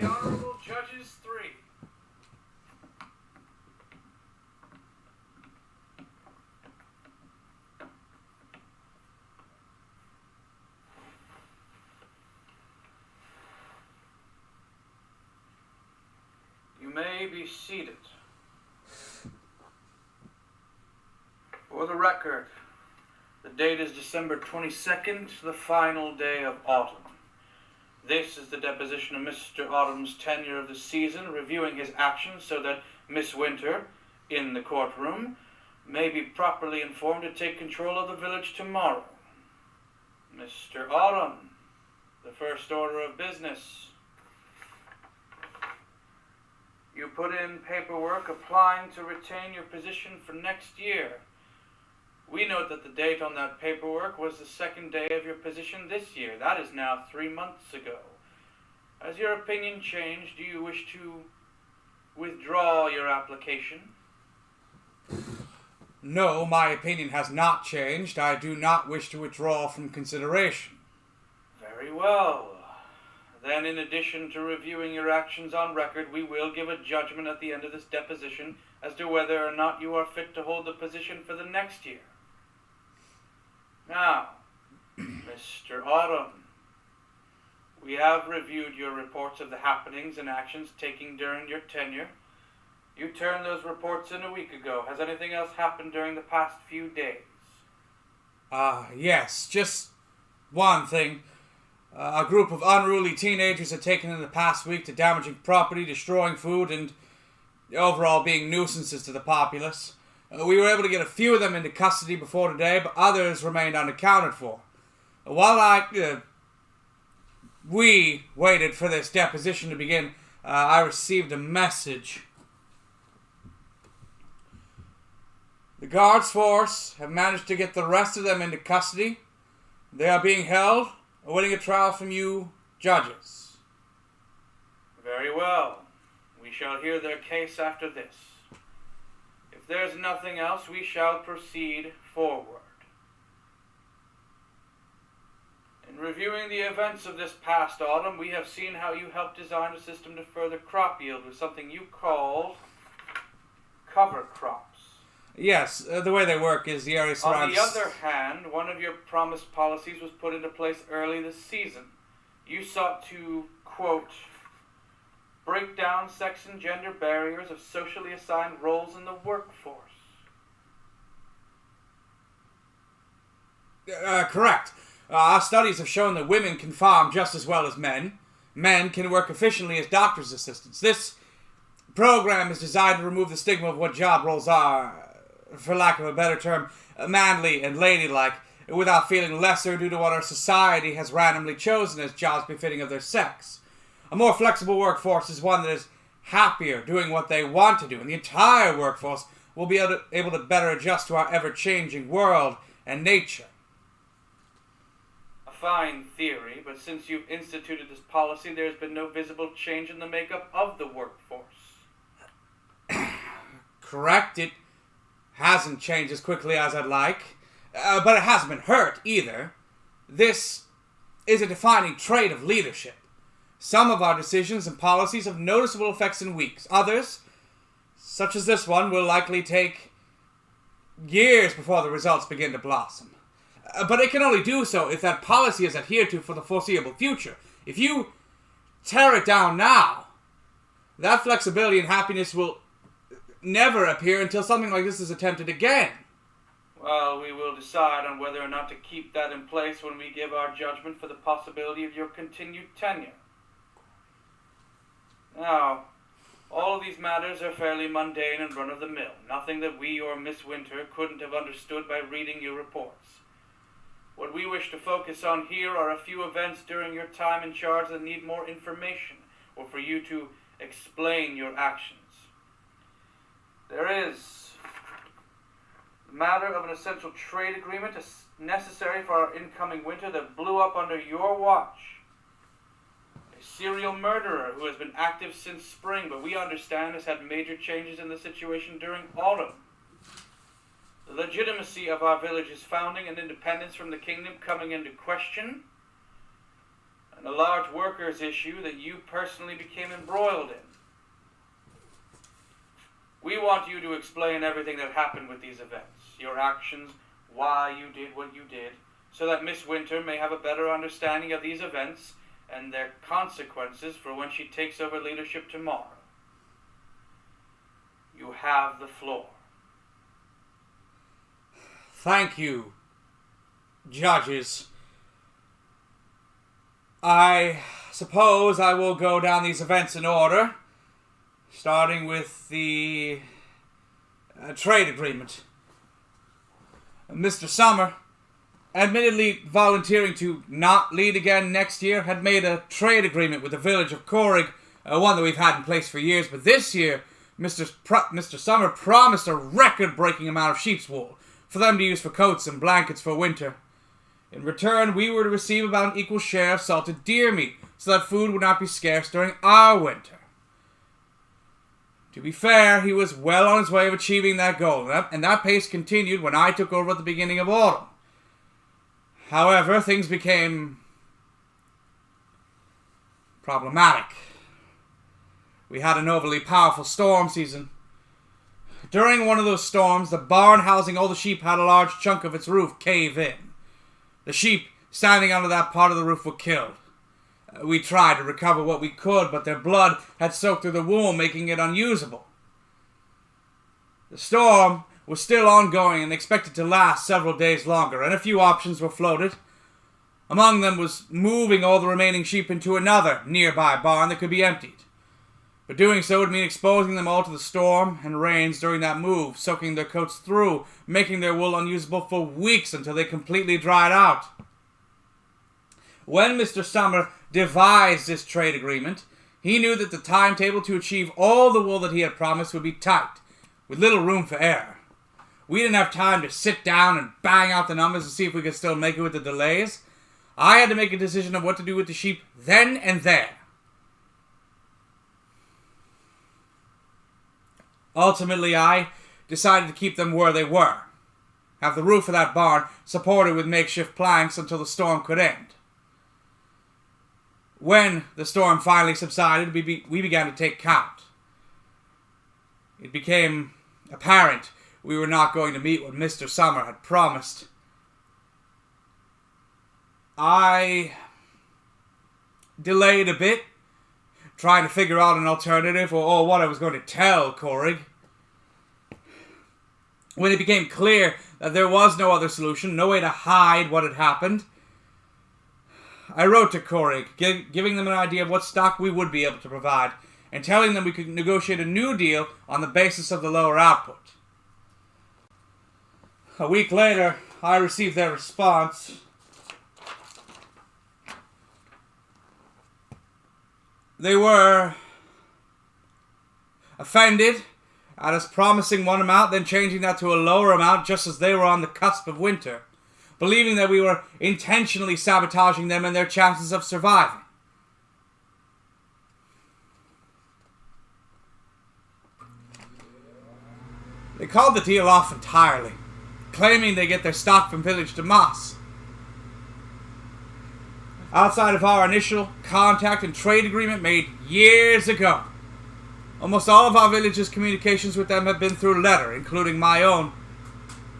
the Honorable Judges 3. You may be seated. For the record, the date is December 22nd, the final day of autumn. This is the deposition of Mr. Autumn's tenure of the season, reviewing his actions so that Miss Winter, in the courtroom, may be properly informed to take control of the village tomorrow. Mr. Autumn, the first order of business. You put in paperwork applying to retain your position for next year. We note that the date on that paperwork was the second day of your position this year. That is now 3 months ago. Has your opinion changed? Do you wish to withdraw your application? No, my opinion has not changed. I do not wish to withdraw from consideration. Very well. Then, in addition to reviewing your actions on record, we will give a judgment at the end of this deposition as to whether or not you are fit to hold the position for the next year. Now, Mr. Autumn, we have reviewed your reports of the happenings and actions taken during your tenure. You turned those reports in a week ago. Has anything else happened during the past few days? Yes, just one thing. A group of unruly teenagers had taken in the past week to damaging property, destroying food, and overall being nuisances to the populace. We were able to get a few of them into custody before today, but others remained unaccounted for. While we waited for this deposition to begin, I received a message. The guards force have managed to get the rest of them into custody. They are being held, awaiting a trial from you judges. Very well. We shall hear their case after this. If there's nothing else, we shall proceed forward. In reviewing the events of this past autumn, we have seen how you helped design a system to further crop yield with something you called cover crops. Yes, the way they work is the area surrounds... On the other hand, one of your promised policies was put into place early this season. You sought to, quote, break down sex and gender barriers of socially assigned roles in the workforce. Correct. Our studies have shown that women can farm just as well as men. Men can work efficiently as doctor's assistants. This program is designed to remove the stigma of what job roles are, for lack of a better term, manly and ladylike, without feeling lesser due to what our society has randomly chosen as jobs befitting of their sex. A more flexible workforce is one that is happier doing what they want to do, and the entire workforce will be able to better adjust to our ever-changing world and nature. A fine theory, but since you've instituted this policy, there's been no visible change in the makeup of the workforce. Correct. It hasn't changed as quickly as I'd like, but it hasn't been hurt either. This is a defining trait of leadership. Some of our decisions and policies have noticeable effects in weeks. Others, such as this one, will likely take years before the results begin to blossom. But it can only do so if that policy is adhered to for the foreseeable future. If you tear it down now, that flexibility and happiness will never appear until something like this is attempted again. Well, we will decide on whether or not to keep that in place when we give our judgment for the possibility of your continued tenure. Now, all of these matters are fairly mundane and run-of-the-mill. Nothing that we or Miss Winter couldn't have understood by reading your reports. What we wish to focus on here are a few events during your time in charge that need more information, or for you to explain your actions. There is the matter of an essential trade agreement necessary for our incoming winter that blew up under your watch. A serial murderer who has been active since spring, but we understand has had major changes in the situation during autumn. The legitimacy of our village's founding and independence from the kingdom coming into question. and a large workers' issue that you personally became embroiled in. We want you to explain everything that happened with these events, your actions, why you did what you did, so that Miss Winter may have a better understanding of these events and their consequences for when she takes over leadership tomorrow. You have the floor. Thank you, judges. I suppose I will go down these events in order, starting with the trade agreement. Mr. Summer, admittedly volunteering to not lead again next year, had made a trade agreement with the village of Corrig, one that we've had in place for years, but this year, Mr. Summer promised a record-breaking amount of sheep's wool for them to use for coats and blankets for winter. In return, we were to receive about an equal share of salted deer meat, so that food would not be scarce during our winter. To be fair, he was well on his way of achieving that goal, and that pace continued when I took over at the beginning of autumn. However, things became problematic. We had an overly powerful storm season. During one of those storms, the barn housing all the sheep had a large chunk of its roof cave in. The sheep standing under that part of the roof were killed. We tried to recover what we could, but their blood had soaked through the wool, making it unusable. The storm was still ongoing and expected to last several days longer, and a few options were floated. Among them was moving all the remaining sheep into another nearby barn that could be emptied. But doing so would mean exposing them all to the storm and rains during that move, soaking their coats through, making their wool unusable for weeks until they completely dried out. When Mr. Summer devised this trade agreement, he knew that the timetable to achieve all the wool that he had promised would be tight, with little room for error. We didn't have time to sit down and bang out the numbers to see if we could still make it with the delays. I had to make a decision of what to do with the sheep then and there. Ultimately, I decided to keep them where they were, have the roof of that barn supported with makeshift planks until the storm could end. When the storm finally subsided, we began to take count. It became apparent we were not going to meet what Mr. Summer had promised. I delayed a bit, trying to figure out an alternative or what I was going to tell Corrig. When it became clear that there was no other solution, no way to hide what had happened, I wrote to Corrig, giving them an idea of what stock we would be able to provide, and telling them we could negotiate a new deal on the basis of the lower output. A week later, I received their response. They were offended at us promising one amount, then changing that to a lower amount just as they were on the cusp of winter, believing that we were intentionally sabotaging them and their chances of surviving. They called the deal off entirely, claiming they get their stock from village to Moss. Outside of our initial contact and trade agreement made years ago, almost all of our village's communications with them have been through letter, including my own.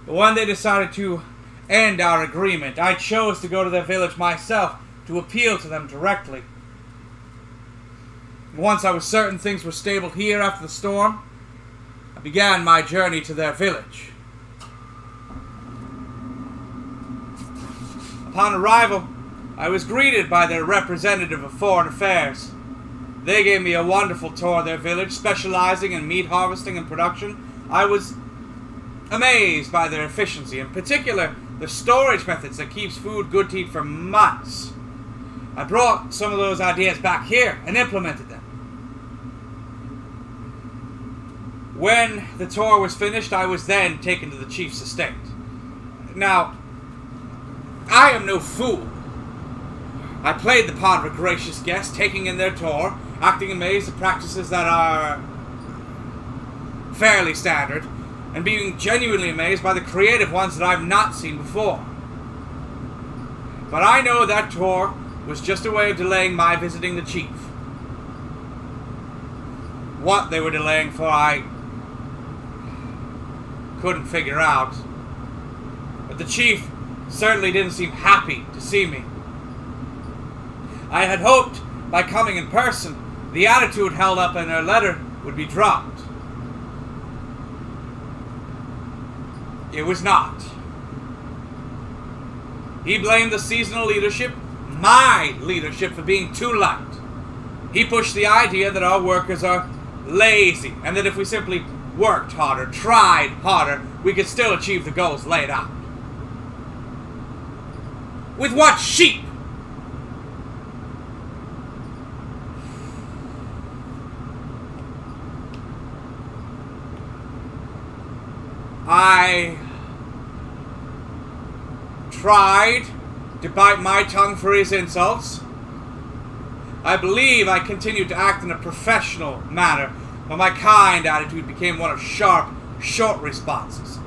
But when they decided to end our agreement, I chose to go to their village myself to appeal to them directly. Once I was certain things were stable here after the storm, I began my journey to their village. Upon arrival, I was greeted by their representative of foreign affairs. They gave me a wonderful tour of their village, specializing in meat harvesting and production. I was amazed by their efficiency, in particular the storage methods that keeps food good to eat for months. I brought some of those ideas back here and implemented them. When the tour was finished, I was then taken to the chief's estate. Now, I am no fool. I played the part of a gracious guest, taking in their tour, acting amazed at practices that are fairly standard, and being genuinely amazed by the creative ones that I've not seen before. But I know that tour was just a way of delaying my visiting the chief. What they were delaying for, I couldn't figure out. But the chief certainly didn't seem happy to see me. I had hoped by coming in person, the attitude held up in her letter would be dropped. It was not. He blamed the seasonal leadership, my leadership, for being too light. He pushed the idea that our workers are lazy, and that if we simply worked harder, tried harder, we could still achieve the goals laid out. With what sheep? I tried to bite my tongue for his insults. I believe I continued to act in a professional manner, but my kind attitude became one of sharp, short responses,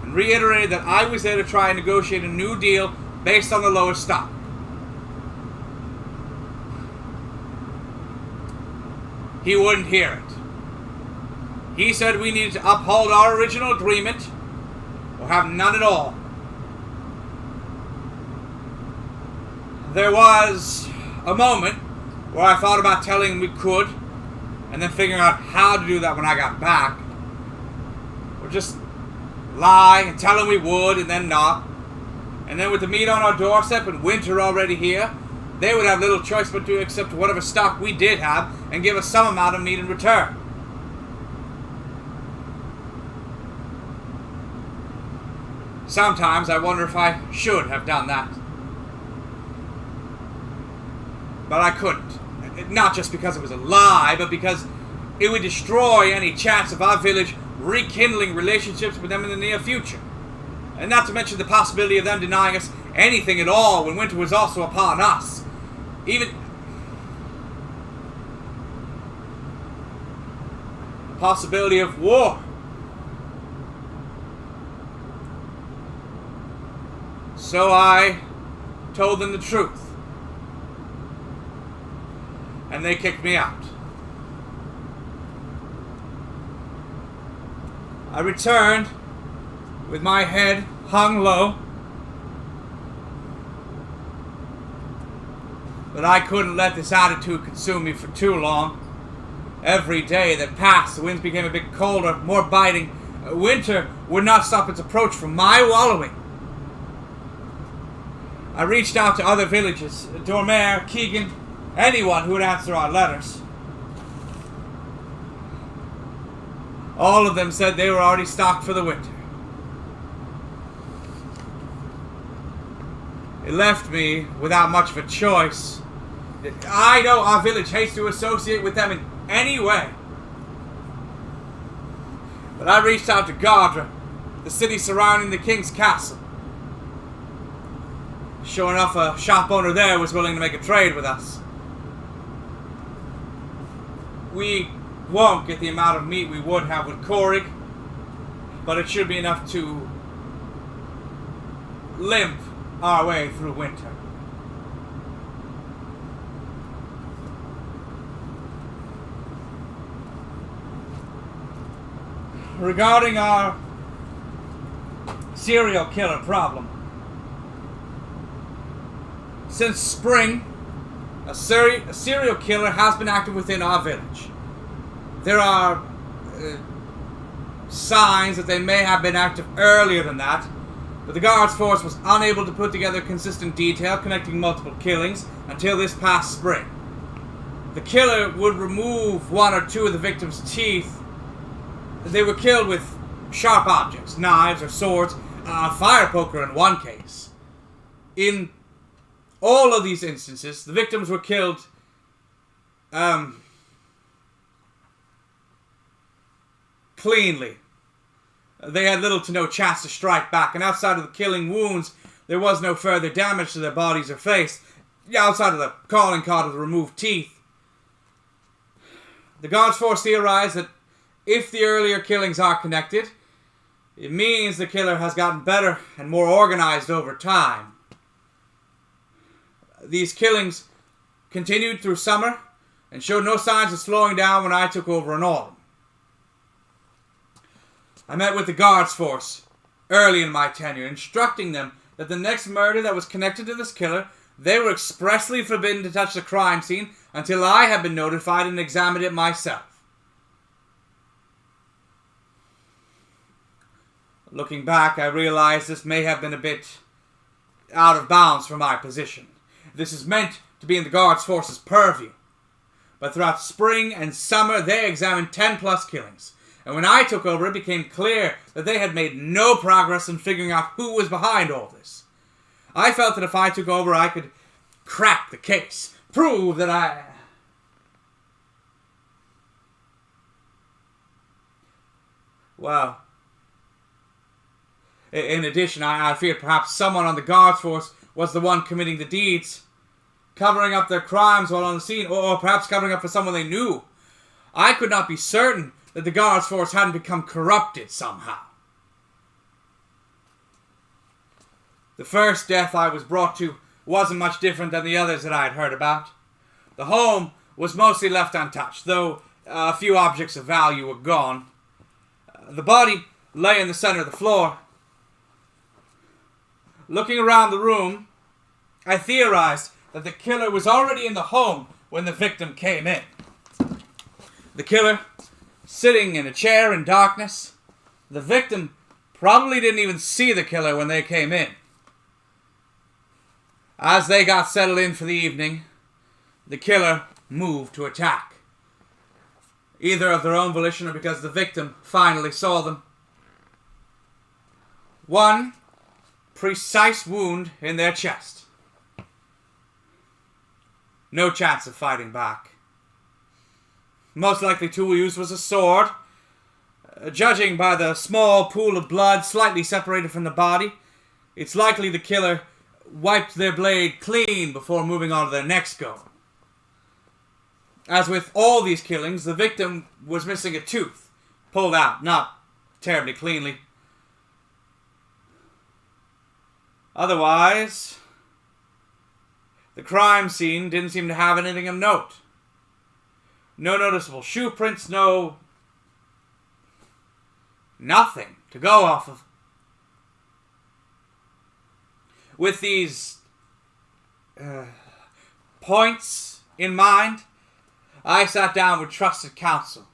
and reiterated that I was there to try and negotiate a new deal based on the lowest stock. He wouldn't hear it. He said we needed to uphold our original agreement or have none at all. There was a moment where I thought about telling him we could, and then figuring out how to do that when I got back. Or just lie and tell him we would and then not. And then with the meat on our doorstep and winter already here, they would have little choice but to accept whatever stock we did have and give us some amount of meat in return. Sometimes I wonder if I should have done that. But I couldn't. Not just because it was a lie, but because it would destroy any chance of our village rekindling relationships with them in the near future. And not to mention the possibility of them denying us anything at all when winter was also upon us. Even the possibility of war. So I told them the truth. And they kicked me out. I returned with my head hung low, but I couldn't let this attitude consume me for too long. Every day that passed, the winds became a bit colder, more biting. Winter would not stop its approach from my wallowing. I reached out to other villages, Dormare, Keegan, anyone who would answer our letters. All of them said they were already stocked for the winter. It left me without much of a choice. I know our village hates to associate with them in any way. But I reached out to Gardra, the city surrounding the king's castle. Sure enough, a shop owner there was willing to make a trade with us. We won't get the amount of meat we would have with Korig, but it should be enough to limp our way through winter. Regarding our serial killer problem, since spring, a serial killer has been active within our village. There are signs that they may have been active earlier than that, but the guards force was unable to put together consistent detail connecting multiple killings until this past spring. The killer would remove one or two of the victims' teeth. They were killed with sharp objects, knives or swords, a fire poker in one case. In all of these instances, the victims were killed cleanly. They had little to no chance to strike back, and outside of the killing wounds, there was no further damage to their bodies or face, outside of the calling card of the removed teeth. The guards force theorized that if the earlier killings are connected, it means the killer has gotten better and more organized over time. These killings continued through summer and showed no signs of slowing down when I took over in autumn. I met with the guards force early in my tenure, instructing them that the next murder that was connected to this killer, they were expressly forbidden to touch the crime scene until I had been notified and examined it myself. Looking back, I realize this may have been a bit out of bounds for my position. This is meant to be in the guards force's purview. But throughout spring and summer, they examined 10 plus killings. And when I took over, it became clear that they had made no progress in figuring out who was behind all this. I felt that if I took over, I could crack the case, prove that Well, in addition, I feared perhaps someone on the guards force was the one committing the deeds, covering up their crimes while on the scene, or perhaps covering up for someone they knew. I could not be certain that the guards force hadn't become corrupted somehow. The first death I was brought to wasn't much different than the others that I had heard about. The home was mostly left untouched, though a few objects of value were gone. The body lay in the center of the floor. Looking around the room, I theorized that the killer was already in the home when the victim came in. The killer sitting in a chair in darkness. The victim probably didn't even see the killer when they came in. As they got settled in for the evening, the killer moved to attack, either of their own volition or because the victim finally saw them. One precise wound in their chest. No chance of fighting back. Most likely tool used was a sword. Judging by the small pool of blood slightly separated from the body, it's likely the killer wiped their blade clean before moving on to their next go. As with all these killings, the victim was missing a tooth, pulled out, not terribly cleanly. Otherwise, the crime scene didn't seem to have anything of note. No noticeable shoe prints, nothing to go off of. With these points in mind, I sat down with trusted counsel.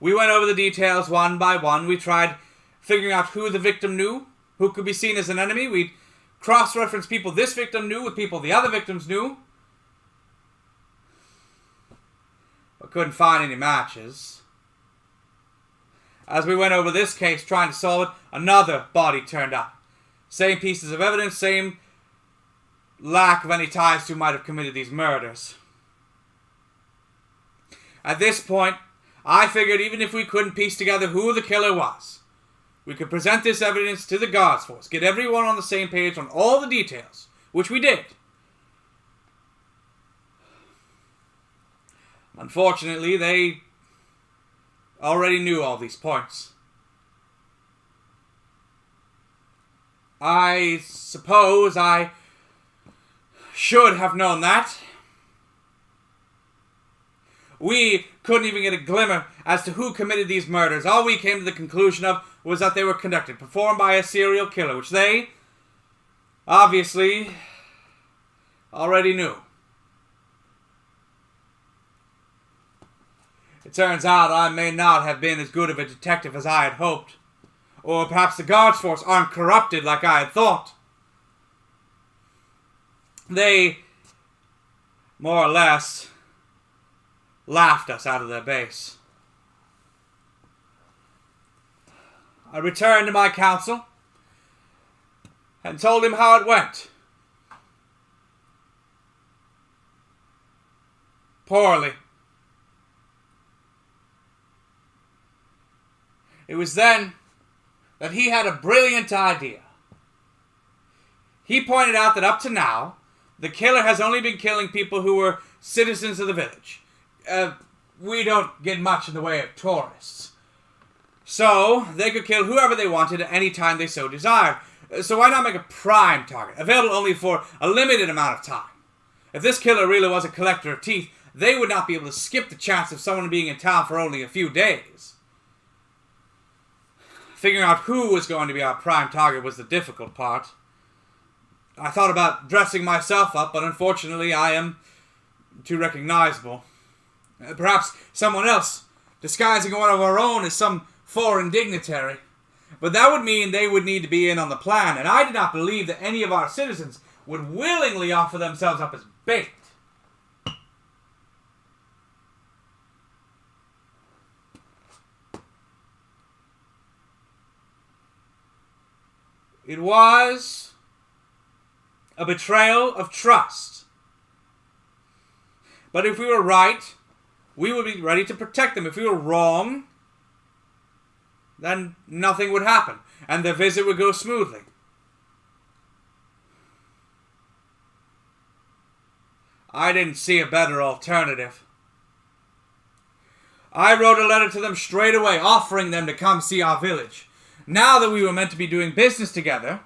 We went over the details one by one. We tried figuring out who the victim knew, who could be seen as an enemy. We'd cross-reference people this victim knew with people the other victims knew. But couldn't find any matches. As we went over this case trying to solve it, another body turned up. Same pieces of evidence, same lack of any ties to who might have committed these murders. At this point, I figured even if we couldn't piece together who the killer was, we could present this evidence to the guards force, get everyone on the same page on all the details, which we did. Unfortunately, they already knew all these points. I suppose I should have known that. We couldn't even get a glimmer as to who committed these murders. All we came to the conclusion of was that they were performed by a serial killer, which they, obviously, already knew. It turns out I may not have been as good of a detective as I had hoped. Or perhaps the guards force aren't corrupted like I had thought. They, more or less, laughed us out of their base. I returned to my counsel and told him how it went. Poorly. It was then that he had a brilliant idea. He pointed out that up to now, the killer has only been killing people who were citizens of the village. We don't get much in the way of tourists. So, they could kill whoever they wanted at any time they so desired. So why not make a prime target, available only for a limited amount of time? If this killer really was a collector of teeth, they would not be able to skip the chance of someone being in town for only a few days. Figuring out who was going to be our prime target was the difficult part. I thought about dressing myself up, but unfortunately I am too recognizable. Perhaps someone else, disguising one of our own as some foreign dignitary. But that would mean they would need to be in on the plan, and I did not believe that any of our citizens would willingly offer themselves up as bait. It was a betrayal of trust. But if we were right, we would be ready to protect them. If we were wrong, then nothing would happen, and the visit would go smoothly. I didn't see a better alternative. I wrote a letter to them straight away, offering them to come see our village. Now that we were meant to be doing business together,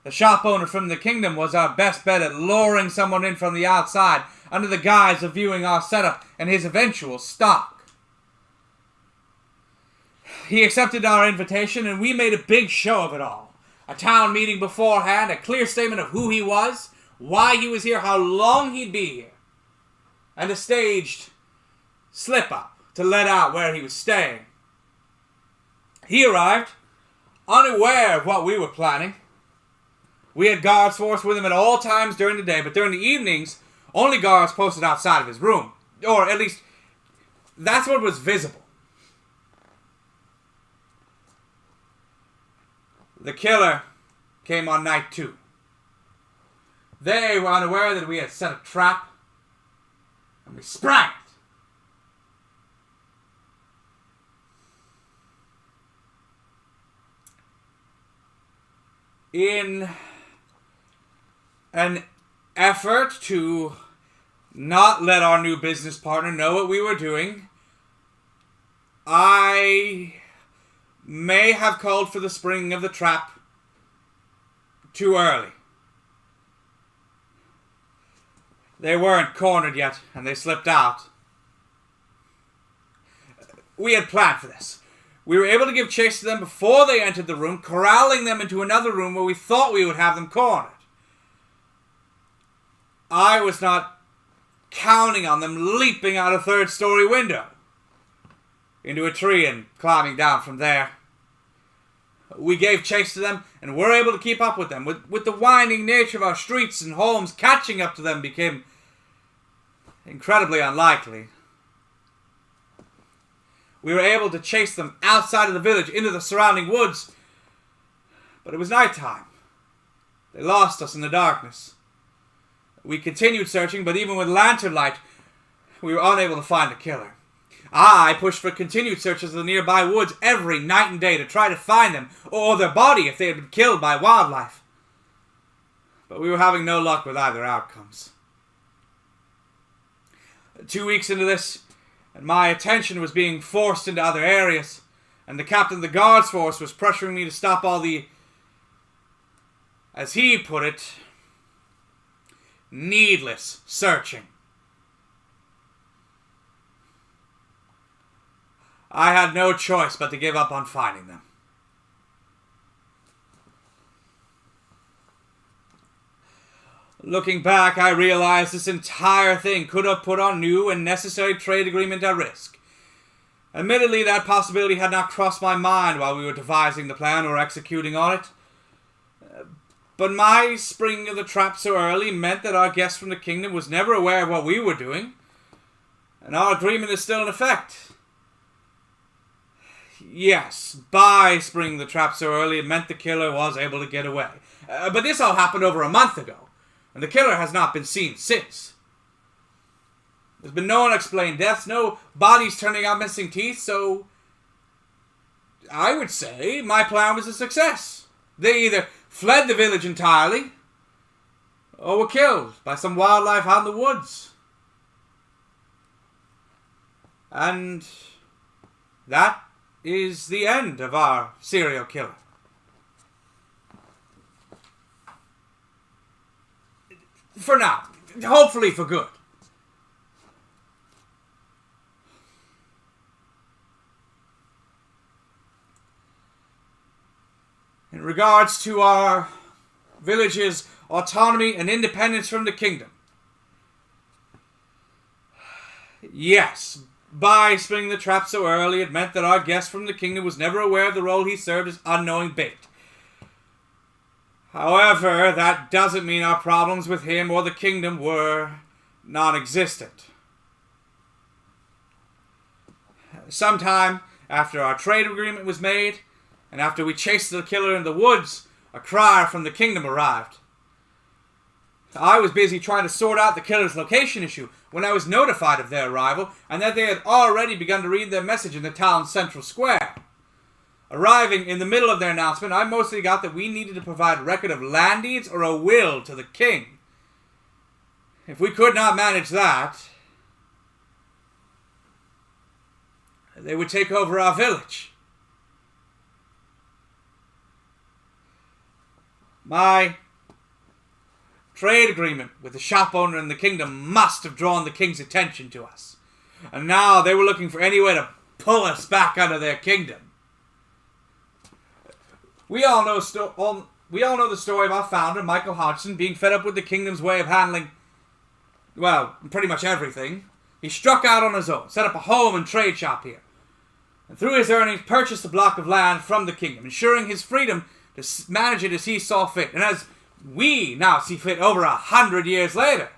the shop owner from the kingdom was our best bet at luring someone in from the outside under the guise of viewing our setup and his eventual stock. He accepted our invitation, and we made a big show of it all. A town meeting beforehand, a clear statement of who he was, why he was here, how long he'd be here, and a staged slip-up to let out where he was staying. He arrived, unaware of what we were planning. We had guards force with him at all times during the day, but during the evenings, only guards posted outside of his room. Or at least, that's what was visible. The killer came on night 2. They were unaware that we had set a trap, and we sprang it. In an effort to not let our new business partner know what we were doing, I may have called for the springing of the trap too early. They weren't cornered yet, and they slipped out. We had planned for this. We were able to give chase to them before they entered the room, corralling them into another room where we thought we would have them cornered. I was not counting on them leaping out a third-story window into a tree and climbing down from there. We gave chase to them and were able to keep up with them. With the winding nature of our streets and homes, catching up to them became incredibly unlikely. We were able to chase them outside of the village into the surrounding woods, but it was nighttime. They lost us in the darkness. We continued searching, but even with lantern light, we were unable to find the killer. I pushed for continued searches of the nearby woods every night and day to try to find them, or their body if they had been killed by wildlife. But we were having no luck with either outcomes. 2 weeks into this, and my attention was being forced into other areas, and the captain of the guards force was pressuring me to stop all the, as he put it, needless searching. I had no choice but to give up on finding them. Looking back, I realized this entire thing could have put our new and necessary trade agreement at risk. Admittedly, that possibility had not crossed my mind while we were devising the plan or executing on it. But my springing of the trap so early meant that our guest from the kingdom was never aware of what we were doing, and our agreement is still in effect. Yes, by springing the trap so early, it meant the killer was able to get away. But this all happened over a month ago, and the killer has not been seen since. There's been no unexplained deaths, no bodies turning out missing teeth, so I would say my plan was a success. They either fled the village entirely, or were killed by some wildlife out in the woods. And that is the end of our serial killer. For now. hopefully for good. In regards to our village's autonomy and independence from the kingdom, yes, by spinning the trap so early, it meant that our guest from the kingdom was never aware of the role he served as unknowing bait. However, that doesn't mean our problems with him or the kingdom were non-existent. Sometime after our trade agreement was made, and after we chased the killer in the woods, a crier from the kingdom arrived. I was busy trying to sort out the killer's location issue when I was notified of their arrival and that they had already begun to read their message in the town's central square. Arriving in the middle of their announcement, I mostly got that we needed to provide record of land deeds or a will to the king. If we could not manage that, they would take over our village. My trade agreement with the shop owner in the kingdom must have drawn the king's attention to us. And now they were looking for any way to pull us back out of their kingdom. We all know the story of our founder, Michael Hodgson, being fed up with the kingdom's way of handling, well, pretty much everything. He struck out on his own, set up a home and trade shop here, and through his earnings purchased a block of land from the kingdom, ensuring his freedom to manage it as he saw fit, and as we now see fit over 100 years later.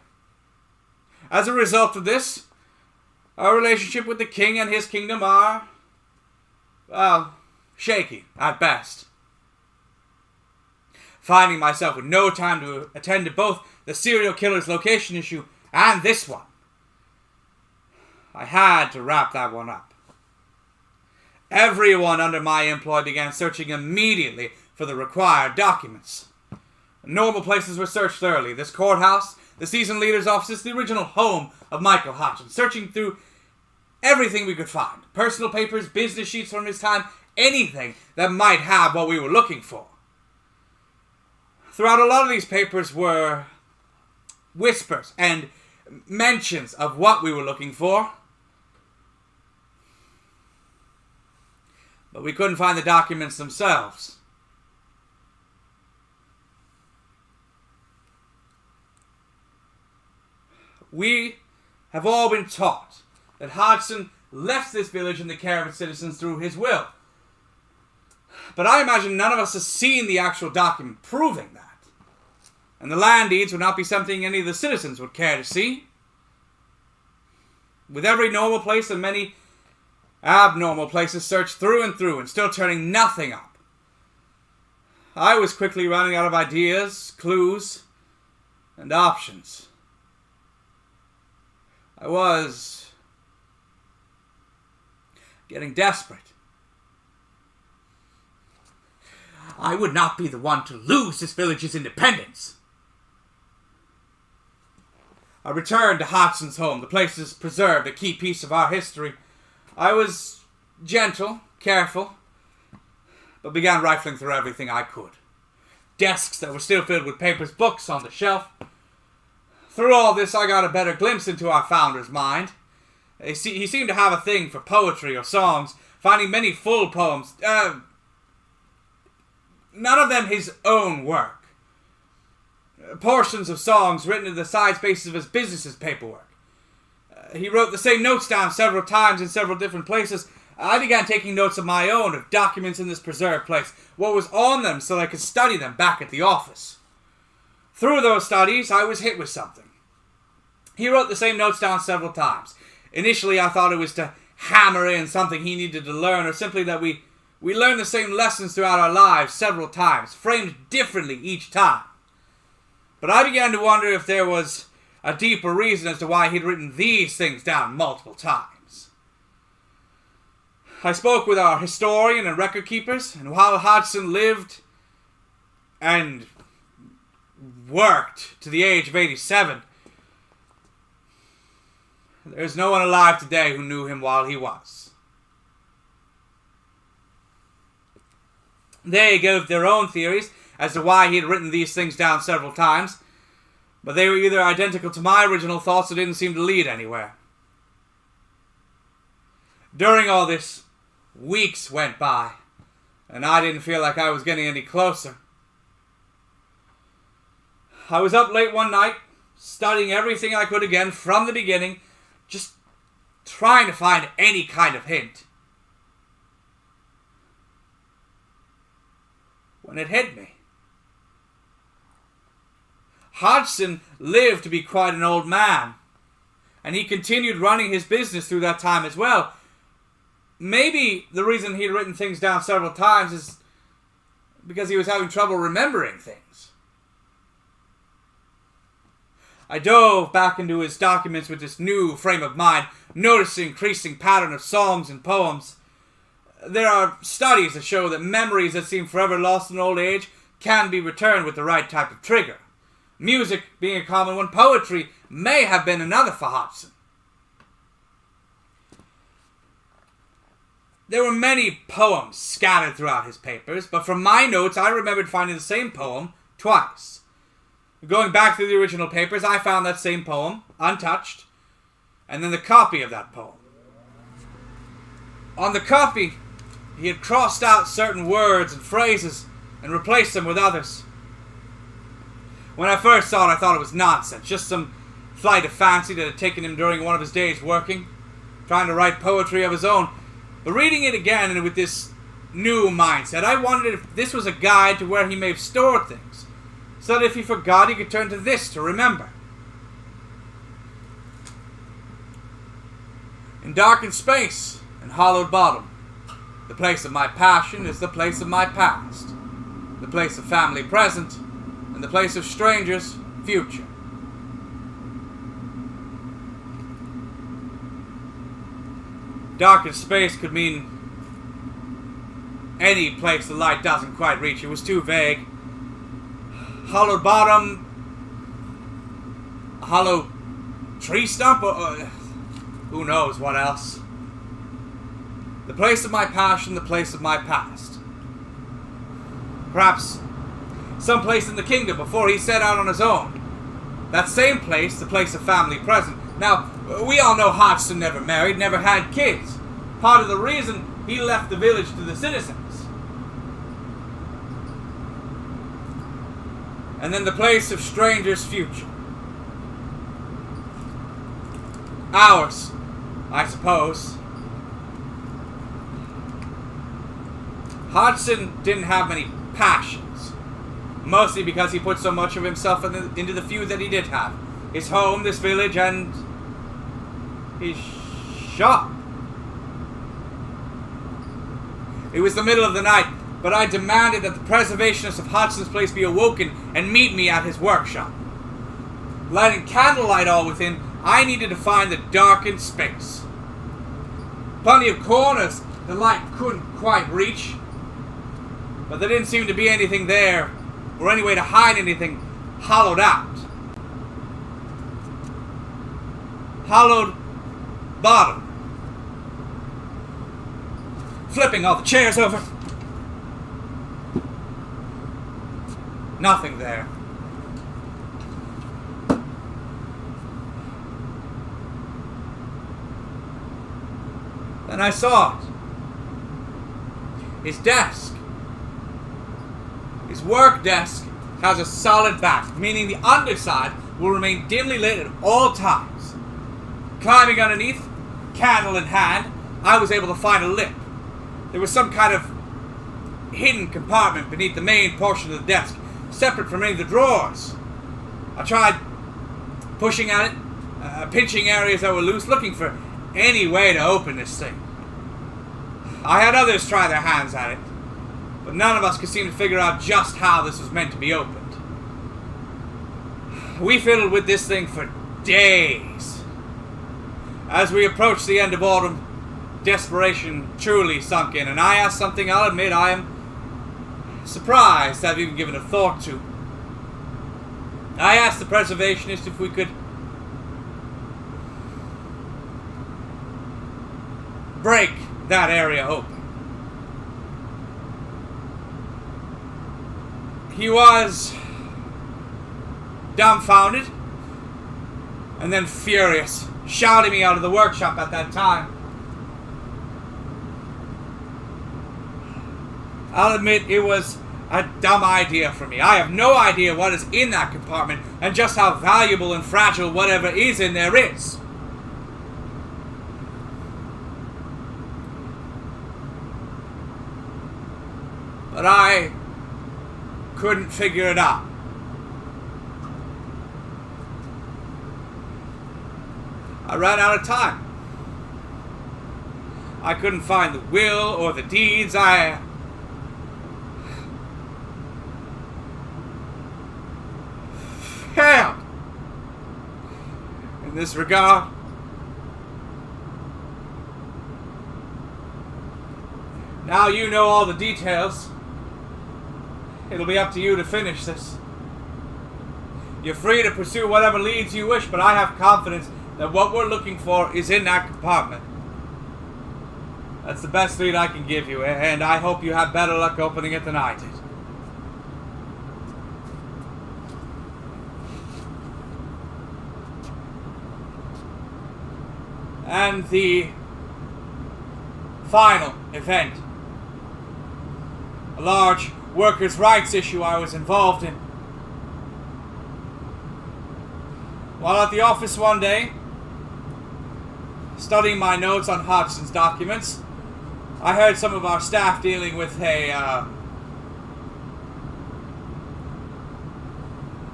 As a result of this, our relationship with the king and his kingdom are, well, shaky at best. Finding myself with no time to attend to both the serial killer's location issue and this one, I had to wrap that one up. Everyone under my employ began searching immediately for the required documents. Normal places were searched thoroughly. This courthouse, the seasoned leader's offices, the original home of Michael Hodgson, searching through everything we could find. Personal papers, business sheets from his time, anything that might have what we were looking for. Throughout a lot of these papers were whispers and mentions of what we were looking for. But we couldn't find the documents themselves. We have all been taught that Hodgson left this village in the care of its citizens through his will. But I imagine none of us has seen the actual document proving that. And the land deeds would not be something any of the citizens would care to see. With every normal place and many abnormal places searched through and still turning nothing up, I was quickly running out of ideas, clues, and options. I was getting desperate. I would not be the one to lose this village's independence. I returned to Hodgson's home. The place has preserved a key piece of our history. I was gentle, careful, but began rifling through everything I could. Desks that were still filled with papers, books on the shelf. Through all this, I got a better glimpse into our founder's mind. He seemed to have a thing for poetry or songs, finding many full poems, none of them his own work. Portions of songs written in the side spaces of his business's paperwork. He wrote the same notes down several times in several different places. I began taking notes of my own, of documents in this preserved place, what was on them so that I could study them back at the office. Through those studies, I was hit with something. He wrote the same notes down several times. Initially, I thought it was to hammer in something he needed to learn, or simply that we learned the same lessons throughout our lives several times, framed differently each time. But I began to wonder if there was a deeper reason as to why he'd written these things down multiple times. I spoke with our historian and record keepers, and while Hodgson lived and worked to the age of 87, there's no one alive today who knew him while he was. They gave their own theories as to why he had written these things down several times, but they were either identical to my original thoughts or didn't seem to lead anywhere. During all this, weeks went by, and I didn't feel like I was getting any closer. I was up late one night, studying everything I could again from the beginning, just trying to find any kind of hint. When it hit me. Hodgson lived to be quite an old man, and he continued running his business through that time as well. Maybe the reason he'd written things down several times is because he was having trouble remembering things. I dove back into his documents with this new frame of mind, noticing increasing pattern of songs and poems. There are studies that show that memories that seem forever lost in old age can be returned with the right type of trigger. Music being a common one, poetry may have been another for Hodgson. There were many poems scattered throughout his papers, but from my notes I remembered finding the same poem twice. Going back through the original papers, I found that same poem, untouched, and then the copy of that poem. On the copy, he had crossed out certain words and phrases and replaced them with others. When I first saw it, I thought it was nonsense, just some flight of fancy that had taken him during one of his days working, trying to write poetry of his own. But reading it again and with this new mindset, I wondered if this was a guide to where he may have stored things, so that if he forgot, he could turn to this to remember. In darkened space and hollowed bottom, the place of my passion is the place of my past, the place of family present, and the place of strangers future. Darkened space could mean any place the light doesn't quite reach. It was too vague. Hollowed bottom, a hollow tree stump, or who knows what else. The place of my passion, the place of my past. Perhaps some place in the kingdom before he set out on his own. That same place, the place of family present. Now, we all know Hodgson never married, never had kids. Part of the reason he left the village to the citizens. And then the place of strangers' future. Ours, I suppose. Hodgson didn't have many passions. Mostly because he put so much of himself into the few that he did have. His home, this village, and his shop. It was the middle of the night, but I demanded that the preservationist of Hodgson's place be awoken and meet me at his workshop. Lighting candlelight all within, I needed to find the darkened space. Plenty of corners the light couldn't quite reach, but there didn't seem to be anything there, or any way to hide anything hollowed out. Hollowed bottom. Flipping all the chairs over. Nothing there. Then I saw it. His desk. His work desk has a solid back, meaning the underside will remain dimly lit at all times. Climbing underneath, candle in hand, I was able to find a lip. There was some kind of hidden compartment beneath the main portion of the desk, separate from any of the drawers. I tried pushing at it, pinching areas that were loose, looking for any way to open this thing. I had others try their hands at it, but none of us could seem to figure out just how this was meant to be opened. We fiddled with this thing for days. As we approached the end of autumn, desperation truly sunk in, and I asked something I'll admit I am surprised I've even given a thought to. I asked the preservationist if we could break that area open. He was dumbfounded, and then furious, shouting me out of the workshop at that time. I'll admit it was a dumb idea for me. I have no idea what is in that compartment and just how valuable and fragile whatever is in there is. But I couldn't figure it out. I ran out of time. I couldn't find the will or the deeds. I failed in this regard. Now you know all the details. It'll be up to you to finish this. You're free to pursue whatever leads you wish, but I have confidence that what we're looking for is in that compartment. That's the best lead I can give you, and I hope you have better luck opening it than I did. And the final event. A large workers' rights issue I was involved in. While at the office one day, studying my notes on Hodgson's documents, I heard some of our staff dealing with a,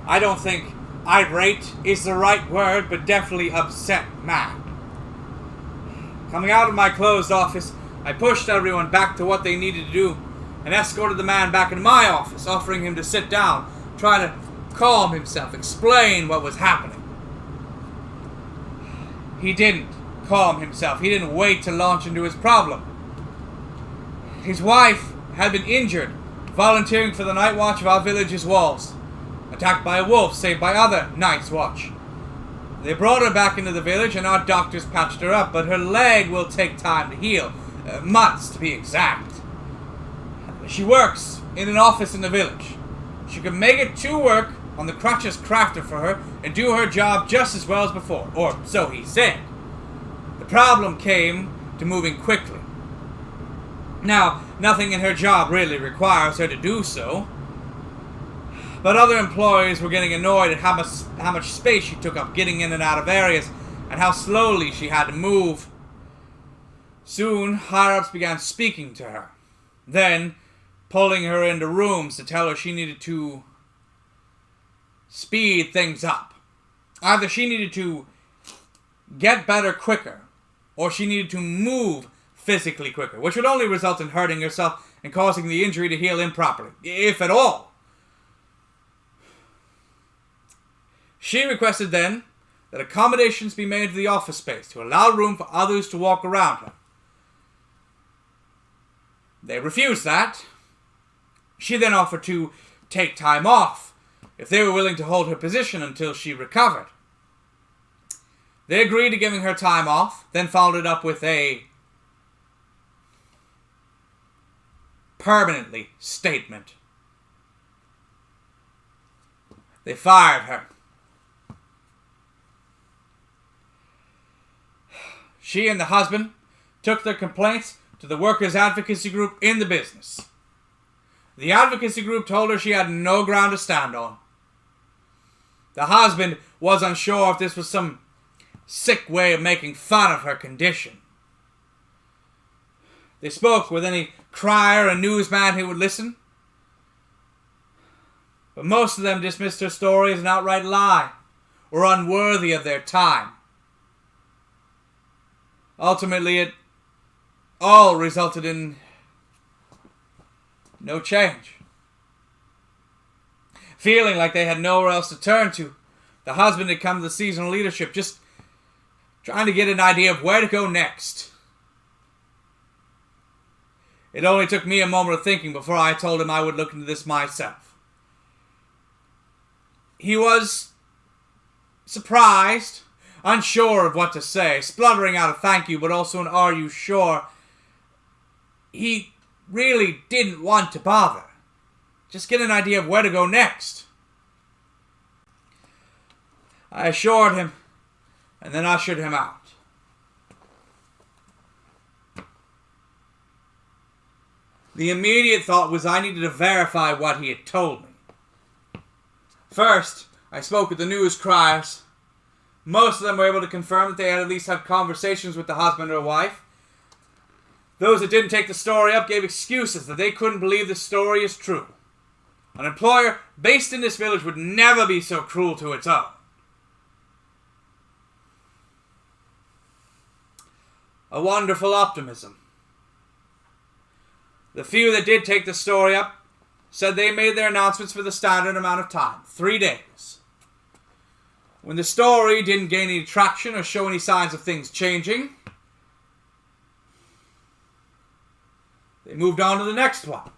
I don't think irate is the right word, but definitely upset man. Coming out of my closed office, I pushed everyone back to what they needed to do and escorted the man back into my office, offering him to sit down, trying to calm himself, explain what was happening. He didn't calm himself. He didn't wait to launch into his problem. His wife had been injured, volunteering for the night watch of our village's walls. Attacked by a wolf, saved by other night's watch. They brought her back into the village and our doctors patched her up, but her leg will take time to heal. Months to be exact. She works in an office in the village. She can make it to work on the crutches crafted for her and do her job just as well as before, or so he said. The problem came to moving quickly. Now, nothing in her job really requires her to do so, but other employees were getting annoyed at how much space she took up getting in and out of areas and how slowly she had to move. Soon, higher-ups began speaking to her, then pulling her into rooms to tell her she needed to speed things up. Either she needed to get better quicker, or she needed to move physically quicker, which would only result in hurting herself and causing the injury to heal improperly, if at all. She requested then that accommodations be made to the office space to allow room for others to walk around her. They refused that. She then offered to take time off if they were willing to hold her position until she recovered. They agreed to giving her time off, then followed it up with a permanently statement. They fired her. She and the husband took their complaints to the workers' advocacy group in the business. The advocacy group told her she had no ground to stand on. The husband was unsure if this was some sick way of making fun of her condition. They spoke with any crier and newsman who would listen, but most of them dismissed her story as an outright lie or unworthy of their time. Ultimately, it all resulted in no change. Feeling like they had nowhere else to turn to, the husband had come to the seasonal leadership, just trying to get an idea of where to go next. It only took me a moment of thinking before I told him I would look into this myself. He was surprised, unsure of what to say, spluttering out a thank you, but also an are you sure. He really didn't want to bother. Just get an idea of where to go next. I assured him, and then ushered him out. The immediate thought was I needed to verify what he had told me. First, I spoke with the news criers. Most of them were able to confirm that they had at least had conversations with the husband or wife. Those that didn't take the story up gave excuses that they couldn't believe the story is true. An employer based in this village would never be so cruel to its own. A wonderful optimism. The few that did take the story up said they made their announcements for the standard amount of time, 3 days. When the story didn't gain any traction or show any signs of things changing, they moved on to the next one.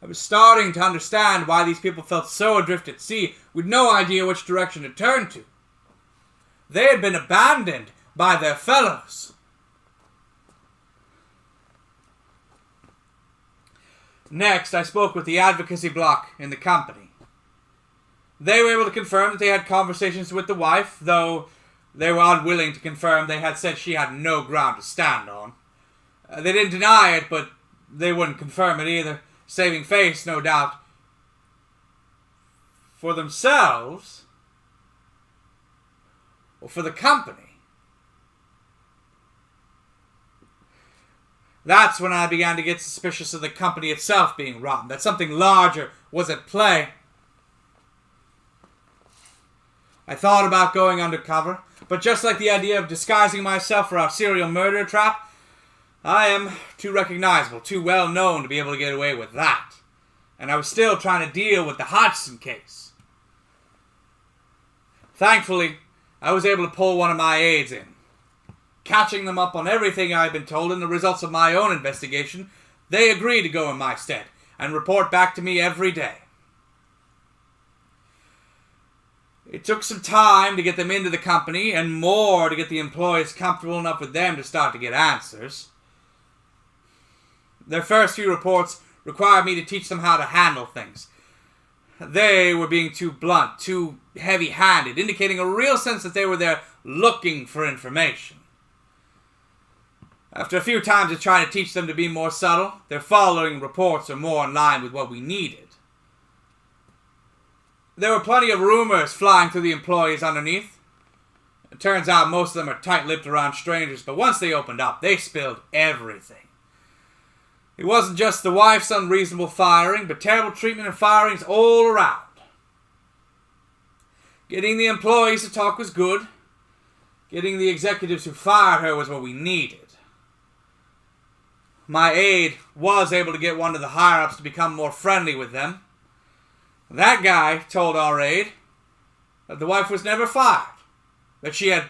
I was starting to understand why these people felt so adrift at sea with no idea which direction to turn to. They had been abandoned by their fellows. Next, I spoke with the advocacy block in the company. They were able to confirm that they had conversations with the wife, though they were unwilling to confirm they had said she had no ground to stand on. They didn't deny it, but they wouldn't confirm it either, saving face, no doubt, for themselves or for the company. That's when I began to get suspicious of the company itself being rotten, that something larger was at play. I thought about going undercover, but just like the idea of disguising myself for our serial murder trap, I am too recognizable, too well known to be able to get away with that. And I was still trying to deal with the Hodgson case. Thankfully, I was able to pull one of my aides in. Catching them up on everything I had been told and the results of my own investigation, they agreed to go in my stead and report back to me every day. It took some time to get them into the company and more to get the employees comfortable enough with them to start to get answers. Their first few reports required me to teach them how to handle things. They were being too blunt, too heavy-handed, indicating a real sense that they were there looking for information. After a few times of trying to teach them to be more subtle, their following reports are more in line with what we needed. There were plenty of rumors flying through the employees underneath. It turns out most of them are tight-lipped around strangers, but once they opened up, they spilled everything. It wasn't just the wife's unreasonable firing, but terrible treatment and firings all around. Getting the employees to talk was good. Getting the executives who fired her was what we needed. My aide was able to get one of the higher-ups to become more friendly with them. That guy told our aide that the wife was never fired, that she had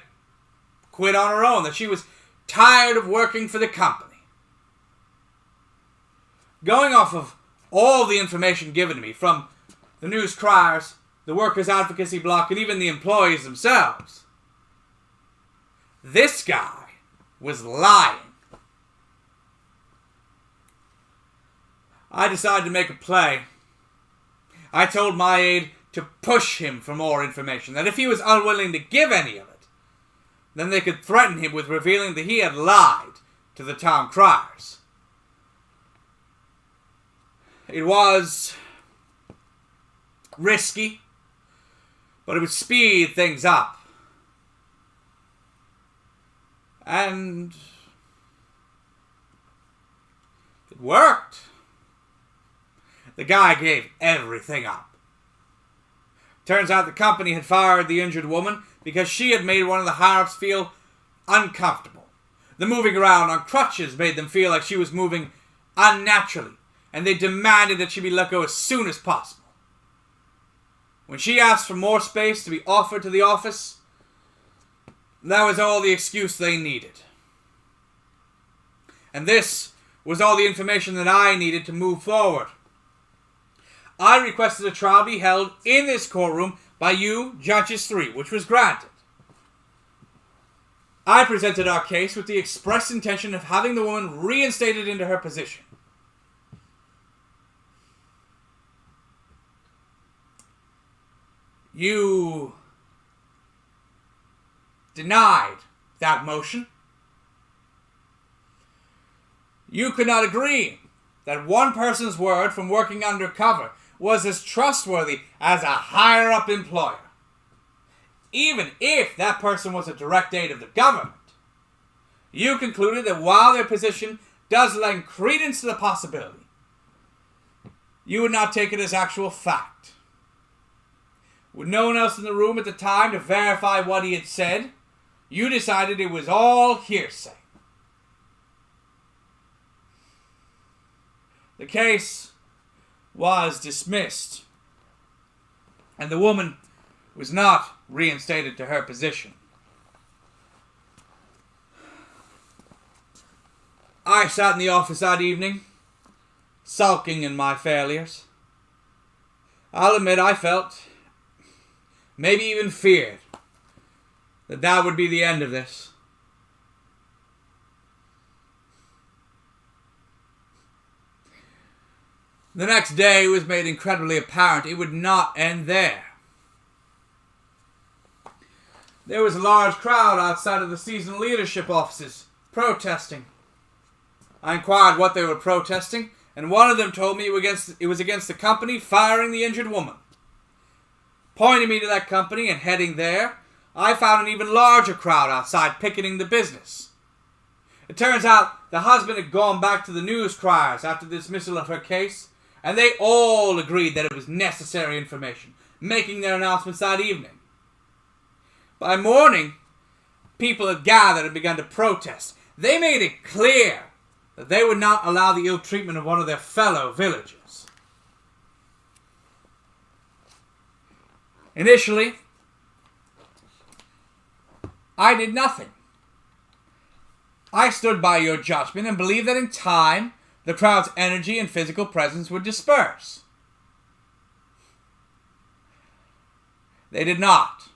quit on her own, that she was tired of working for the company. Going off of all the information given to me from the news criers, the workers' advocacy block, and even the employees themselves, this guy was lying. I decided to make a play. I told my aide to push him for more information, that if he was unwilling to give any of it, then they could threaten him with revealing that he had lied to the town criers. It was risky, but it would speed things up. And it worked. The guy gave everything up. Turns out the company had fired the injured woman because she had made one of the higher-ups feel uncomfortable. The moving around on crutches made them feel like she was moving unnaturally, and they demanded that she be let go as soon as possible. When she asked for more space to be offered to the office, that was all the excuse they needed. And this was all the information that I needed to move forward. I requested a trial be held in this courtroom by you, Judges 3, which was granted. I presented our case with the express intention of having the woman reinstated into her position. You denied that motion. You could not agree that one person's word from working undercover was as trustworthy as a higher-up employer, even if that person was a direct aid of the government. You concluded that while their position does lend credence to the possibility, you would not take it as actual fact. With no one else in the room at the time to verify what he had said, you decided it was all hearsay. The case was dismissed, and the woman was not reinstated to her position. I sat in the office that evening, sulking in my failures. I'll admit I felt, maybe even feared, that would be the end of this. The next day it was made incredibly apparent it would not end there. There was a large crowd outside of the seasonal leadership offices, protesting. I inquired what they were protesting, and one of them told me it was against the company firing the injured woman. Pointing me to that company and heading there, I found an even larger crowd outside picketing the business. It turns out the husband had gone back to the news criers after the dismissal of her case, and they all agreed that it was necessary information, making their announcements that evening. By morning, people had gathered and begun to protest. They made it clear that they would not allow the ill treatment of one of their fellow villagers. Initially, I did nothing. I stood by your judgment and believed that in time, the crowd's energy and physical presence would disperse. They did not.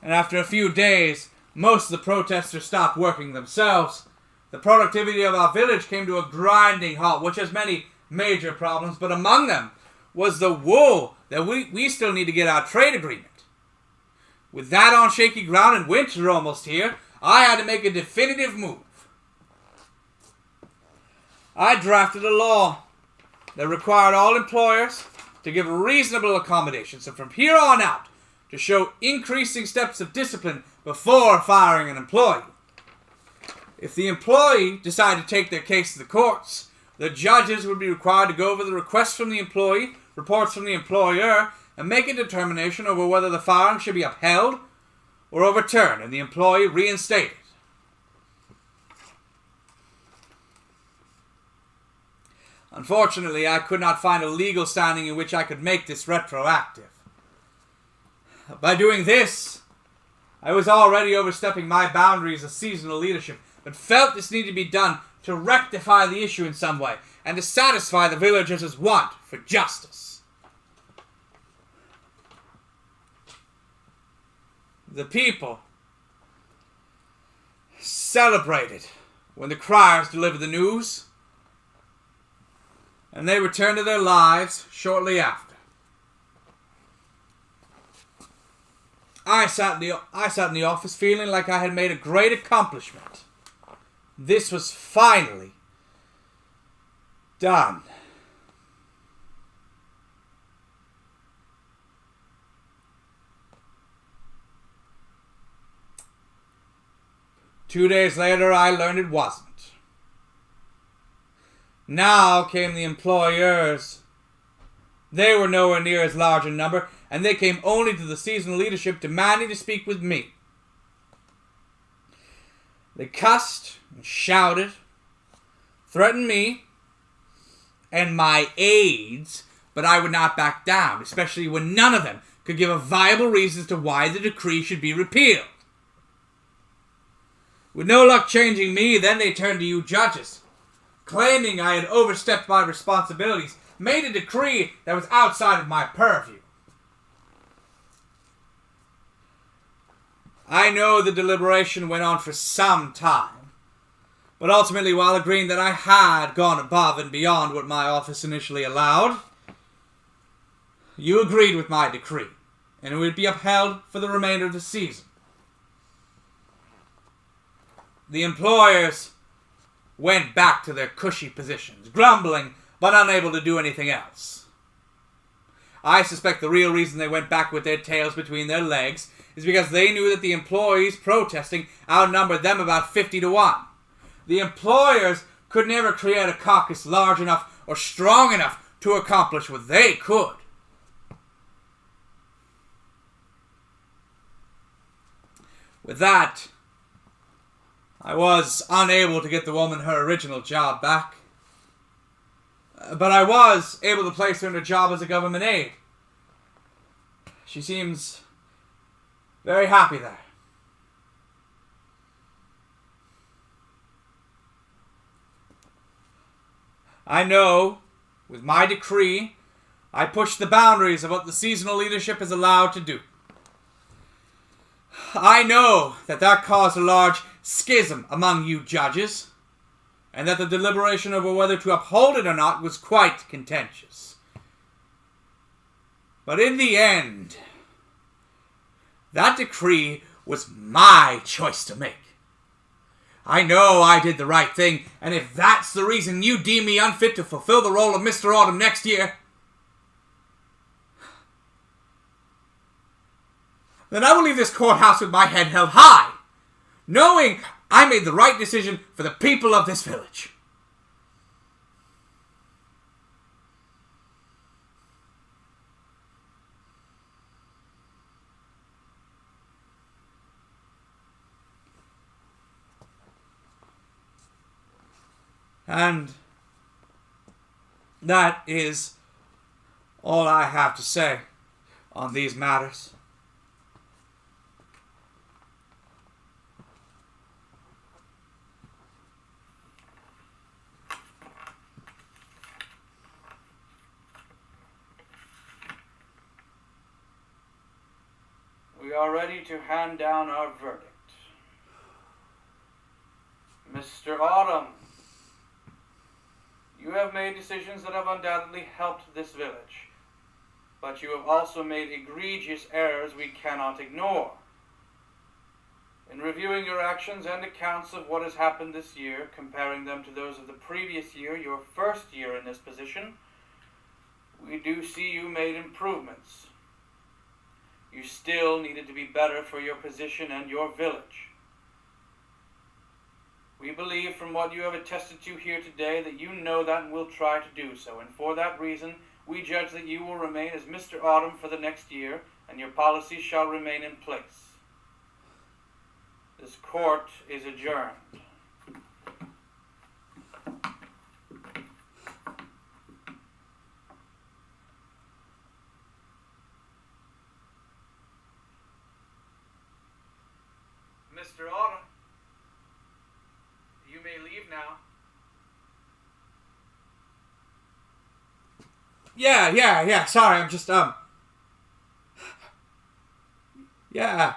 And after a few days, most of the protesters stopped working themselves. The productivity of our village came to a grinding halt, which has many major problems, but among them was the wool that we still need to get our trade agreement. With that on shaky ground and winter almost here, I had to make a definitive move. I drafted a law that required all employers to give reasonable accommodations, and from here on out, to show increasing steps of discipline before firing an employee. If the employee decided to take their case to the courts, the judges would be required to go over the requests from the employee, reports from the employer, and make a determination over whether the firing should be upheld or overturned and the employee reinstated. Unfortunately, I could not find a legal standing in which I could make this retroactive. By doing this, I was already overstepping my boundaries of seasonal leadership, but felt this needed to be done to rectify the issue in some way and to satisfy the villagers' want for justice. The people celebrated when the criers delivered the news, and they returned to their lives shortly after. I sat in the office feeling like I had made a great accomplishment. This was finally done. Two days later, I learned it wasn't. Now came the employers. They were nowhere near as large in number, and they came only to the seasonal leadership demanding to speak with me. They cussed and shouted, threatened me and my aides, but I would not back down, especially when none of them could give a viable reason as to why the decree should be repealed. With no luck changing me, then they turned to you judges, claiming I had overstepped my responsibilities, made a decree that was outside of my purview. I know the deliberation went on for some time, but ultimately, while agreeing that I had gone above and beyond what my office initially allowed, you agreed with my decree. and it would be upheld for the remainder of the season. The employers went back to their cushy positions, grumbling but unable to do anything else. I suspect the real reason they went back with their tails between their legs is because they knew that the employees protesting outnumbered them about 50-1. The employers could never create a caucus large enough or strong enough to accomplish what they could. With that, I was unable to get the woman her original job back. But I was able to place her in a job as a government aide. She seems very happy there. I know, with my decree, I push the boundaries of what the seasonal leadership is allowed to do. I know that caused a large schism among you judges, and that the deliberation over whether to uphold it or not was quite contentious. But in the end, that decree was my choice to make. I know I did the right thing, and if that's the reason you deem me unfit to fulfill the role of Mr. Autumn next year, then I will leave this courthouse with my head held high, knowing I made the right decision for the people of this village. And that is all I have to say on these matters. We are ready to hand down our verdict. Mr. Autumn, you have made decisions that have undoubtedly helped this village, but you have also made egregious errors we cannot ignore. In reviewing your actions and accounts of what has happened this year, comparing them to those of the previous year, your first year in this position, we do see you made improvements. You still needed to be better for your position and your village. We believe from what you have attested to here today that you know that and will try to do so, and for that reason, we judge that you will remain as Mr. Autumn for the next year, and your policies shall remain in place. This court is adjourned. Mr. Autumn, you may leave now. Yeah, sorry, I'm just, yeah.